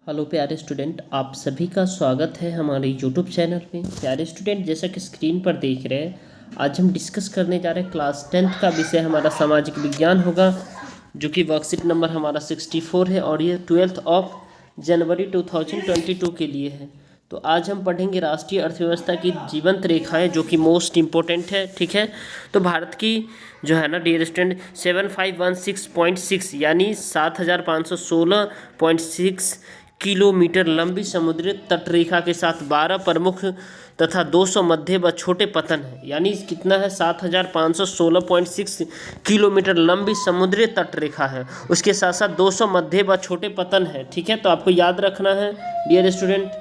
Hello प्यारे student, आप सभी का स्वागत है हमारे यूट्यूब चैनल में। प्यारे स्टूडेंट, जैसा कि स्क्रीन पर देख रहे हैं, आज हम डिस्कस करने जा रहे हैं क्लास 10th का विषय हमारा सामाजिक विज्ञान होगा, जो कि वर्कशीट नंबर हमारा 64 है और ये 12 ऑफ जनवरी 2022 के लिए है। तो आज हम पढ़ेंगे राष्ट्रीय अर्थव्यवस्था की जीवंत रेखाएं, जो कि मोस्ट इम्पोर्टेंट है। ठीक है, तो भारत की जो है ना डियर स्टूडेंट 7516.6 यानी 7516.6 किलोमीटर लंबी समुद्री तटरेखा के साथ 12 प्रमुख तथा 200 मध्य व छोटे पतन है। यानी कितना है? 7516.6 किलोमीटर लंबी समुद्री तटरेखा है, उसके साथ साथ 200 मध्य व छोटे पतन है। ठीक है, तो आपको याद रखना है डियर स्टूडेंट,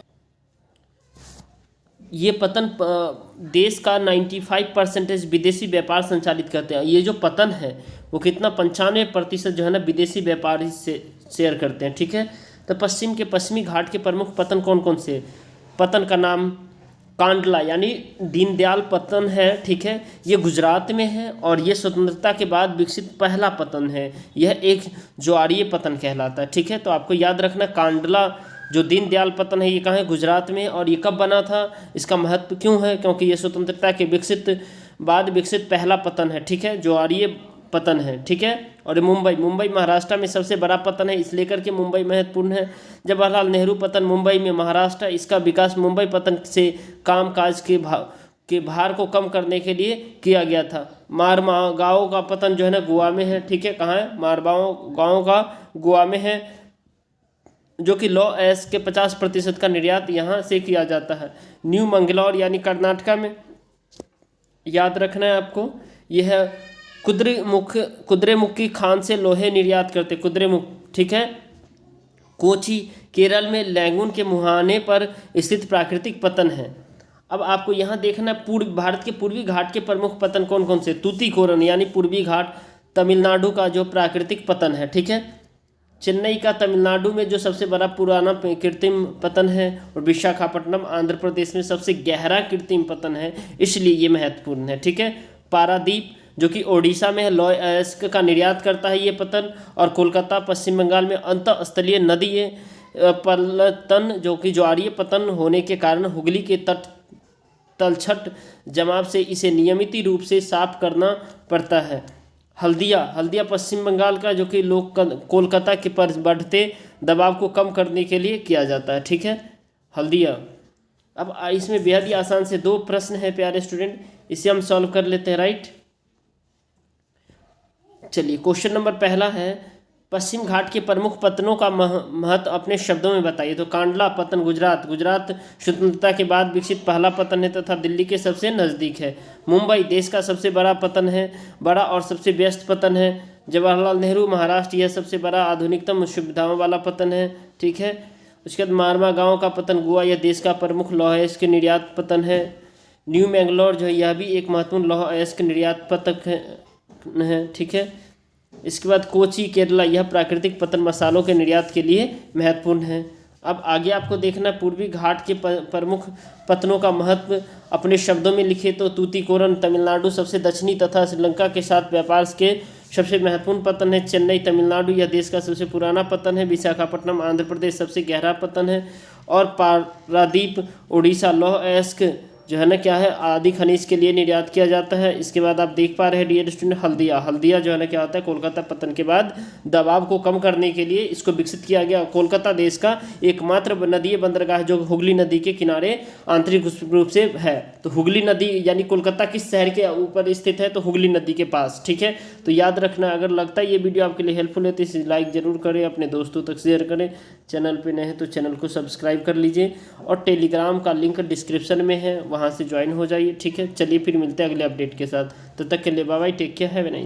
ये पतन देश का 95% विदेशी व्यापार संचालित करते हैं। ये जो पतन है वो कितना 95% जो है ना विदेशी व्यापारी से शेयर करते हैं। ठीक है, तो पश्चिम के पश्चिमी घाट के प्रमुख पतन कौन कौन से? पतन का नाम कांडला यानी दीनदयाल पतन है। ठीक है, ये गुजरात में है और ये स्वतंत्रता के बाद विकसित पहला पतन है। यह एक ज्वारीय पतन कहलाता है। ठीक है, तो आपको याद रखना कांडला जो दीनदयाल पतन है ये कहाँ है? गुजरात में। और ये कब बना था? इसका महत्व क्यों है? क्योंकि ये स्वतंत्रता के बाद विकसित पहला पतन है। ठीक है, ज्वारीय पतन है। ठीक है, और मुंबई महाराष्ट्र में सबसे बड़ा पतन है, इसलिए करके मुंबई महत्वपूर्ण है। जवाहरलाल नेहरू पतन मुंबई में महाराष्ट्र, इसका विकास मुंबई पतन से कामकाज के भार को कम करने के लिए किया गया था। मारगांव का पतन जो है ना गोवा में है। ठीक है, कहाँ है? मारगांव का गोवा में है, जो कि लॉ एस के 50% का निर्यात यहाँ से किया जाता है। न्यू मंगलौर यानी कर्नाटका में, याद रखना है आपको, यह कुद्रेमुख की खान से लोहे निर्यात करते कुद्रेमुख। ठीक है, कोची केरल में लैंगून के मुहाने पर स्थित प्राकृतिक पतन है। अब आपको यहाँ देखना भारत के पूर्वी घाट के प्रमुख पतन कौन कौन से? तूतीकोरन यानी पूर्वी घाट तमिलनाडु का जो प्राकृतिक पतन है। ठीक है, चेन्नई का तमिलनाडु में जो सबसे बड़ा पुराना कृत्रिम पतन है, और विशाखापट्टनम आंध्र प्रदेश में सबसे गहरा कृत्रिम पतन है, इसलिए ये महत्वपूर्ण है। ठीक है, पारादीप जो कि ओडिशा में है, लौह अयस्क का निर्यात करता है ये पतन। और कोलकाता पश्चिम बंगाल में अंतःस्थलीय नदी है पलतन, जो कि ज्वारीय पतन होने के कारण हुगली के तलछट जमाव से इसे नियमित रूप से साफ करना पड़ता है। हल्दिया पश्चिम बंगाल का, जो कि कोलकाता के पर बढ़ते दबाव को कम करने के लिए किया जाता है। ठीक है, हल्दिया। अब इसमें बेहद ही आसान से 2 प्रश्न है प्यारे स्टूडेंट, इसे हम सॉल्व कर लेते हैं। राइट, चलिए क्वेश्चन नंबर पहला है, पश्चिम घाट के प्रमुख पतनों का महत्व अपने शब्दों में बताइए। तो कांडला पतन गुजरात स्वतंत्रता के बाद विकसित पहला पतन है तथा दिल्ली के सबसे नज़दीक है। मुंबई देश का सबसे बड़ा पतन है, बड़ा और सबसे व्यस्त पतन है। जवाहरलाल नेहरू महाराष्ट्र, यह सबसे बड़ा आधुनिकतम सुविधाओं वाला पतन है। ठीक है, उसके बाद मारगांव का पतन गोवा, यह देश का प्रमुख लौह अयस्क निर्यात पतन है। न्यू मैंगलोर जो है यह भी एक महत्वपूर्ण लौह अयस्क निर्यात पतन है। ठीक है, इसके बाद कोची केरला, यह प्राकृतिक पतन मसालों के निर्यात के लिए महत्वपूर्ण है। अब आगे आपको देखना पूर्वी घाट के प्रमुख पतनों का महत्व अपने शब्दों में लिखे। तो तूतीकोरन तमिलनाडु सबसे दक्षिणी तथा श्रीलंका के साथ व्यापार के सबसे महत्वपूर्ण पतन है। चेन्नई तमिलनाडु, यह देश का सबसे पुराना पतन है। विशाखापट्टनम आंध्र प्रदेश सबसे गहरा पतन है। और पारादीप उड़ीसा लौह अयस्क जो है ना क्या है? आदि खनिज के लिए निर्यात किया जाता है। इसके बाद आप देख पा रहे हैं डियर स्टूडेंट हल्दिया जो है ना क्या होता है? कोलकाता पतन के बाद दबाव को कम करने के लिए इसको विकसित किया गया। कोलकाता देश का एकमात्र नदीय बंदरगाह जो हुगली नदी के किनारे आंतरिक रूप से है। तो हुगली नदी यानी कोलकाता किस शहर के ऊपर स्थित है? तो हुगली नदी के पास। ठीक है, तो याद रखना, अगर लगता है ये वीडियो आपके लिए हेल्पफुल है तो इसे लाइक जरूर करें, अपने दोस्तों तक शेयर करें। चैनल पर नए हैं तो चैनल को सब्सक्राइब कर लीजिए, और टेलीग्राम का लिंक डिस्क्रिप्शन में है, वहाँ से ज्वाइन हो जाइए। ठीक है, चलिए फिर मिलते हैं अगले अपडेट के साथ। तब तक के लिए bye bye, take care, have a nice day.